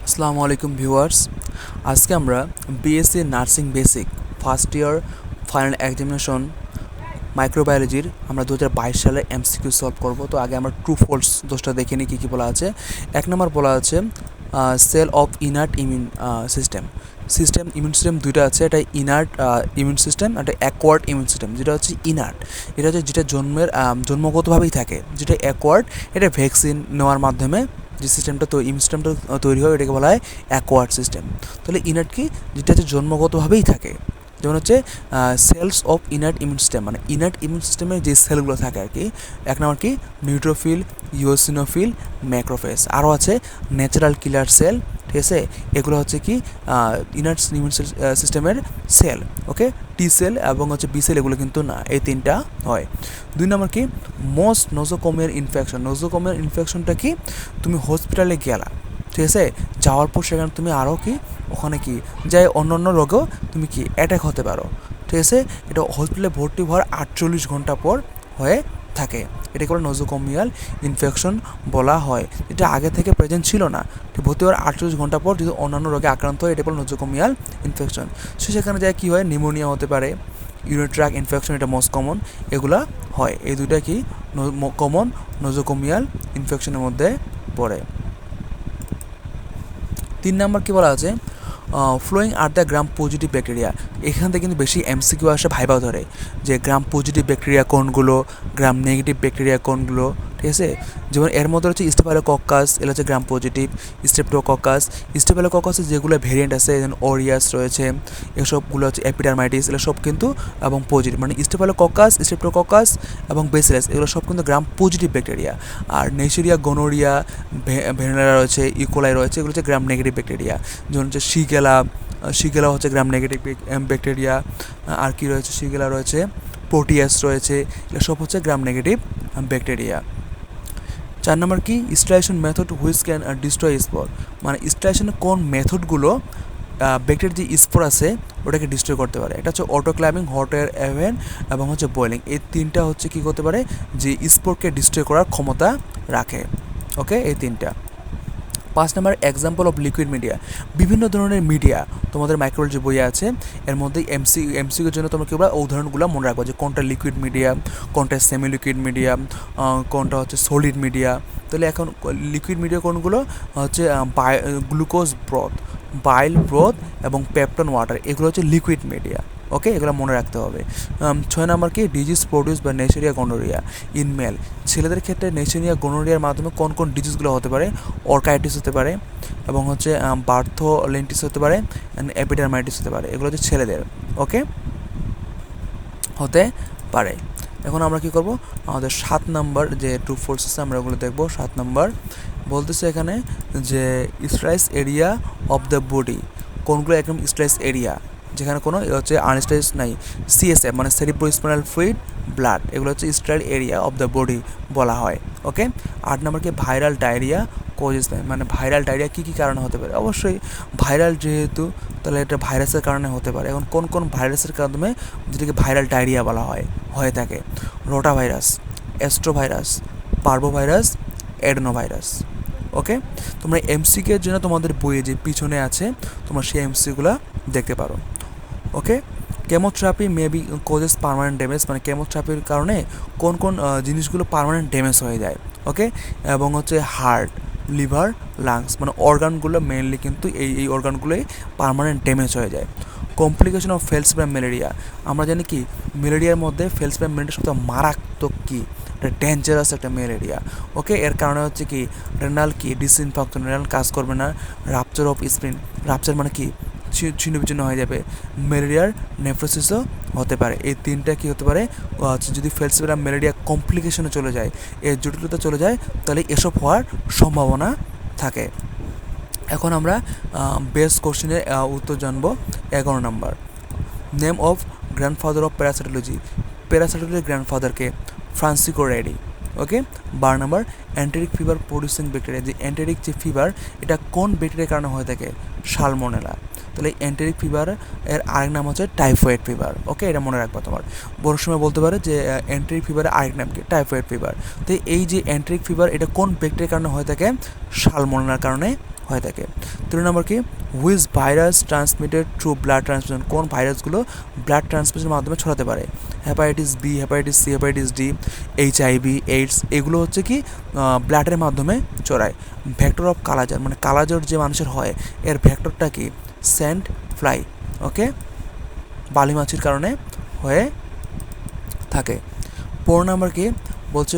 আসসালামু আলাইকুম ভিউয়ার্স। আজকে আমরা B.Sc nursing basic first year final examination মাইক্রোবায়োলজির আমরা 2022 সালে MCQ সলভ করব। তো আগে আমরা ট্রু ফলস দোষটা দেখে নিই কী কী বলা আছে। এক নম্বর বলা আছে cell of innate immune immune system দুইটা আছে, এটা ইনার্ট ইমিউন সিস্টেম, একটা অ্যাকোয়ার্ড ইমিউন সিস্টেম। যেটা হচ্ছে ইনার্ট, এটা হচ্ছে যেটা জন্মগতভাবেই থাকে। যেটা অ্যাকোয়ার্ড, এটা ভ্যাকসিন নেওয়ার মাধ্যমে যে সিস্টেমটা ইমিউন সিস্টেমটা তৈরি হয়, এটাকে বলা হয় অ্যাকোয়ার্ড সিস্টেম। তাহলে ইনার্ট কি, যেটা হচ্ছে জন্মগতভাবেই থাকে। যেমন হচ্ছে cells of innate immune system, মানে ইনার্ট ইমিউন সিস্টেমের যে সেলগুলো থাকে আর কি। এক নম্বর কি নিউট্রোফিল, ইওসিনোফিল, ম্যাক্রোফেজ। আরও আছে ন্যাচারাল কিলার সেল, ঠিক আছে। এগুলো হচ্ছে কি ইনার্ট ইমিউন সিস্টেমের সেল, ওকে। টি সেল এবং হচ্ছে বি সেল, এগুলো কিন্তু না, এই তিনটা হয়। দুই নম্বর কি মোস্ট নোজোকোমিয়াল ইনফেকশন। নোজোকোমিয়াল ইনফেকশনটা কি, তুমি হসপিটালে গেলা, ঠিক আছে, যাওয়ার পর সেখানে তুমি আরও কি ওখানে কি যাই অন্য রোগেও তুমি কি অ্যাটাক হতে পারো, ঠিক আছে। এটা হসপিটালে ভর্তি হওয়ার 48 ঘন্টা পর হয়ে থাকে, এটাকে বলে নোজোকোমিয়াল ইনফেকশন বলা হয়। এটা আগে থেকে প্রেজেন্ট ছিল না, ভর্তি হওয়ার 48 ঘন্টা পর যদি অন্যান্য রোগে আক্রান্ত হয়, এটা বলে নোজোকোমিয়াল ইনফেকশন। সো সেখানে যায় কী হয়, নিউমোনিয়া হতে পারে, ইউরিনারি ট্র্যাক্ট ইনফেকশন, এটা মোস্ট কমন, এগুলা হয়। এই দুইটা কি কমন নোজোকোমিয়াল ইনফেকশনের মধ্যে পড়ে। 3 নাম্বার কী বলা আছে, following are the gram positive bacteria. এখান থেকে কিন্তু বেশি MCQ আসে, ভাইবাও ধরে যে গ্রাম পজিটিভ ব্যাকটেরিয়া কোনগুলো, গ্রাম নেগেটিভ ব্যাকটেরিয়া কোনগুলো, ঠিক আছে। যেমন এর মধ্যে হচ্ছে স্টেফাইলোকক্কাস, এগুলো হচ্ছে গ্রাম পজিটিভ। স্টেফাইলোকক্কাসের যেগুলো ভেরিয়েন্ট আছে, যেমন ওরিয়াস রয়েছে, এসবগুলো হচ্ছে এপিডার্মাইটিস, এগুলো সব কিন্তু এবং পজিটিভ, মানে স্টেফাইলোকক্কাস এবং বেসিলাস, এগুলো সব কিন্তু গ্রাম পজিটিভ ব্যাকটেরিয়া। আর নেইসেরিয়া, গনোরিয়া, ভেনেলা রয়েছে, ইকোলাই রয়েছে, এগুলো হচ্ছে গ্রাম নেগেটিভ ব্যাকটেরিয়া। যেমন হচ্ছে শিগেলা হচ্ছে গ্রাম নেগেটিভ ব্যাকটেরিয়া। আর কি রয়েছে, শিগেলা রয়েছে, প্রোটিয়াস রয়েছে, এগুলো সব হচ্ছে গ্রাম নেগেটিভ ব্যাকটেরিয়া। 4 নম্বর কি sterilization method which can destroy spore, মানে স্টেরিলাইজেশনের কোন মেথডগুলো ব্যাকটেরিয়ার যে স্পোর আছে ওটাকে ডিস্ট্রয় করতে পারে। এটা হচ্ছে অটোক্ল্যাভিং, হট এয়ার ওভেন এবং হচ্ছে বয়েলিং। এই তিনটা হচ্ছে কী করতে পারে, যে স্পোরকে ডিস্ট্রয় করার ক্ষমতা রাখে, ওকে, এই তিনটা। 5 নম্বর এক্সাম্পল অফ লিকুইড মিডিয়া। বিভিন্ন ধরনের মিডিয়া তোমাদের মাইক্রোবায়োলজি বইয়ে আছে, এর মধ্যে এমসিকিউর জন্য তোমরা কীভাবে উদাহরণগুলো মনে রাখবো, যে কোনটা লিকুইড মিডিয়াম, কোনটা সেমি লিকুইড মিডিয়াম, কোনটা হচ্ছে সলিড মিডিয়া। তাহলে এখন লিকুইড মিডিয়া কোনগুলো হচ্ছে গ্লুকোজ ব্রথ, বাইল ব্রথ এবং পেপটন ওয়াটার, এগুলো হচ্ছে লিকুইড মিডিয়া, ওকে, এগুলো মনে রাখতে হবে। 6 নম্বর কি ডিজিজ প্রডিউস বা নেইসেরিয়া গনোরিয়া ইন মেল। ছেলেদের ক্ষেত্রে নেইসেরিয়া গনোরিয়ার মাধ্যমে কোন কোন ডিজিজগুলো হতে পারে, অর্কাইটিস হতে পারে এবং হচ্ছে বার্থোলেন্টিস হতে পারে, এপিডার্মাইটিস হতে পারে, এগুলো হচ্ছে ছেলেদের, ওকে, হতে পারে। এখন আমরা কি করব, আমাদের 7 নম্বর যে ট্রু ফলস আছে আমরা ওগুলো দেখব। 7 নম্বর বলতেছে এখানে যে stress area of the body, কোনগুলো একদম স্ট্রেস এরিয়া যেখানে কোনো হচ্ছে আনস্ট্রেস নাই। CSF মানে সেরিব্রোস্পাইনাল ফ্লুইড, ব্লাড, এগুলো হচ্ছে stress area of the body বলা হয়, ওকে। 8 নম্বরকে ভাইরাল ডায়রিয়া কোজেস, মানে ভাইরাল ডায়রিয়া কী কী কারণে হতে পারে, অবশ্যই ভাইরাল যেহেতু তাহলে এটা ভাইরাসের কারণে হতে পারে। এখন কোন কোন ভাইরাসের কারণে যেটাকে ভাইরাল ডায়রিয়া বলা হয়ে থাকে, রোটা ভাইরাস, অ্যাস্ট্রোভাইরাস, পার্বোভাইরাস, অ্যাডেনোভাইরাস, ওকে। তোমরা MCQ এর জন্য তোমাদের বইয়ে যে পিছনে আছে তোমরা সেই MCQগুলো দেখতে পারো, okay. Chemotherapy maybe causes permanent damage, মানে কেমোথেরাপির কারণে কোন কোন জিনিসগুলো পার্মানেন্ট ড্যামেজ হয়ে যায়, ওকে। এবং হচ্ছে হার্ট, লিভার, লাংস, মানে অর্গানগুলো মেনলি কিন্তু এই অর্গানগুলোই পার্মানেন্ট ড্যামেজ হয়ে যায়। কমপ্লিকেশন অফ ফেলসপ্যাম ম্যালেরিয়া, আমরা জানি কি ম্যালেরিয়ার মধ্যে ফেলসপ্যাম ম্যালেরিয়া সবথেকে মারাত্মক, কি এটা ডেঞ্জারাস একটা ম্যালেরিয়া, ওকে। এর কারণে হচ্ছে কি রেনাল কি ডিসইনফেকশন, রেনাল কাজ করবে না, রাপচার অফ স্প্রিন, রাপচার মানে কি ছিন্ন বিচ্ছিন্ন হয়ে যাবে, ম্যালেরিয়ার নেফ্রোসিসও হতে পারে। এই তিনটা কি হতে পারে, যদি ফেলসপ্যাম ম্যালেরিয়া কমপ্লিকেশনে চলে যায়, এর জটিলতা চলে যায়, তাহলে এসব হওয়ার সম্ভাবনা থাকে। এখন আমরা বেস কোশ্চেনের উত্তর জানবো। 11 number name of grandfather of প্যারাসাইটোলজির গ্র্যান্ডফাদারকে, Francesco Redi, okay. 12 number enteric fever producing bacteria, যে অ্যান্টেরিক যে ফিভার এটা কোন ব্যাকটেরিয়ার কারণে হয়ে থাকে, সালমোনেলা। তাহলে এন্টেরিক ফিভার এর আরেক নাম হচ্ছে টাইফয়েড ফিভার। ওকে, এটা মনে রাখবা। তোমার বড় সময় বলতে পারে যে এন্টেরিক ফিভারের আরেক নাম কি, টাইফয়েড ফিভার। তো এই যে এন্টেরিক ফিভার এটা কোন ব্যাকটেরিয়ার কারণে হয়ে থাকে, সালমোনেলার কারণে হয়ে থাকে। 3 নম্বর কি, which virus transmitted through blood transmission, কোন ভাইরাসগুলো ব্লাড ট্রান্সমিশনের মাধ্যমে ছড়াতে পারে, hepatitis B, hepatitis C, hepatitis D, HIV, AIDS, এগুলো হচ্ছে কি ব্লাডের মাধ্যমে ছড়ায়। ভেক্টর অফ কালাজ্বর, মানে কালাজ্বর যে মানুষের হয় এর ভেক্টরটা কি, স্যান্ড ফ্লাই। ওকে, বালি মাছির কারণে হয়ে থাকে। 4 নাম্বার কি বলছে,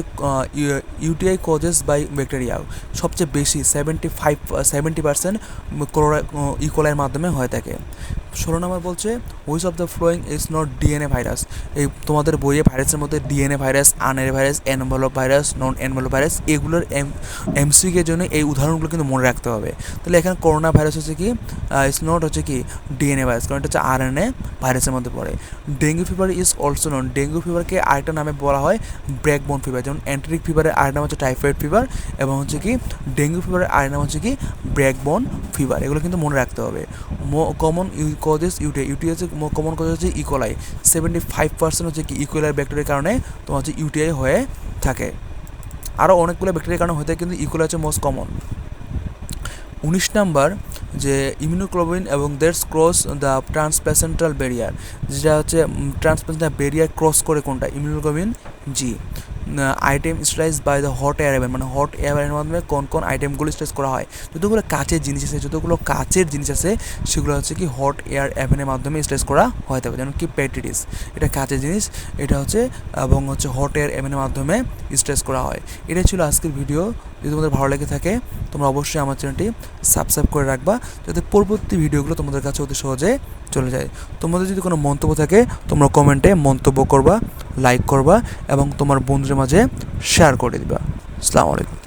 ইউটিআই কজেস বাই ব্যাকটেরিয়া, সবচেয়ে বেশি 70% ইকোলাইয়ের মাধ্যমে হয়ে থাকে। 16 নম্বর বলছে, which of the following is not DNA virus, এই তোমাদের বইয়ে ভাইরাসের মধ্যে DNA virus, RNA virus, envelope virus, non envelope virus, এগুলোর এমসিকিউর জন্য এই উদাহরণগুলো কিন্তু মনে রাখতে হবে। তাহলে এখানে করোনা ভাইরাস হচ্ছে কি, ইজ নট হচ্ছে কি ডিএনএ ভাইরাস, কারণ এটা হচ্ছে আরএনএ ভাইরাসের মধ্যে পড়ে। Dengue fever is also non, dengue ফিভারকে আরেকটা নামে বলা হয় ব্র্যাকবোন ফিভার, যেমন এন্টেরিক ফিভারের আরেক নাম হচ্ছে টাইফয়েড ফিভার, এবং হচ্ছে কি ডেঙ্গু ফিভারের আরেক নাম হচ্ছে কি ব্র্যাকবোন ফিভার। এগুলো কিন্তু মনে রাখতে হবে। কমন কজেস ইউটিআই হচ্ছে কমন কজ হচ্ছে ইকোলাই, 75% হচ্ছে কি ইকোলাই ব্যাকটেরিয়ার কারণে তোমার হচ্ছে ইউটিআই হয়ে থাকে। আরও অনেকগুলো ব্যাকটেরিয়ার কারণে হয়ে থাকে, কিন্তু ইকোলাই হচ্ছে মোস্ট কমন। 19 নাম্বার যে ইমিউনোগ্লোবিন এবং that's cross the transplacental barrier, যেটা হচ্ছে ট্রান্সপ্যাসেন্টাল ব্যারিয়ার ক্রস করে কোনটা, immunoglobulin G. Item sterilise by the hot air oven, মানে হট এয়ারের মাধ্যমে কোন কোন আইটেমগুলো স্ট্রেস করা হয়, যতগুলো কাচের জিনিস আছে সেগুলো হচ্ছে কি হট এয়ার অ্যাভেনের মাধ্যমে স্ট্রেস করা হয়ে থাকে। যেমন কি পেট্রিটিস, এটা কাচের জিনিস, এটা হচ্ছে এবং হচ্ছে হট এয়ার অ্যাভেনের মাধ্যমে স্ট্রেস করা হয়। এটাই ছিল আজকের ভিডিও। যদি তোমাদের ভালো লেগে থাকে তোমরা অবশ্যই আমার চ্যানেলটি সাবস্ক্রাইব করে রাখবা, যাতে পরবর্তী ভিডিওগুলো তোমাদের কাছে অতি সহজে চলে যায়। তোমাদের যদি কোনো মন্তব্য থাকে তোমরা কমেন্টে মন্তব্য করবা, লাইক করবা এবং তোমার বন্ধুদের মাঝে শেয়ার করে দিবা। আসসালামু আলাইকুম।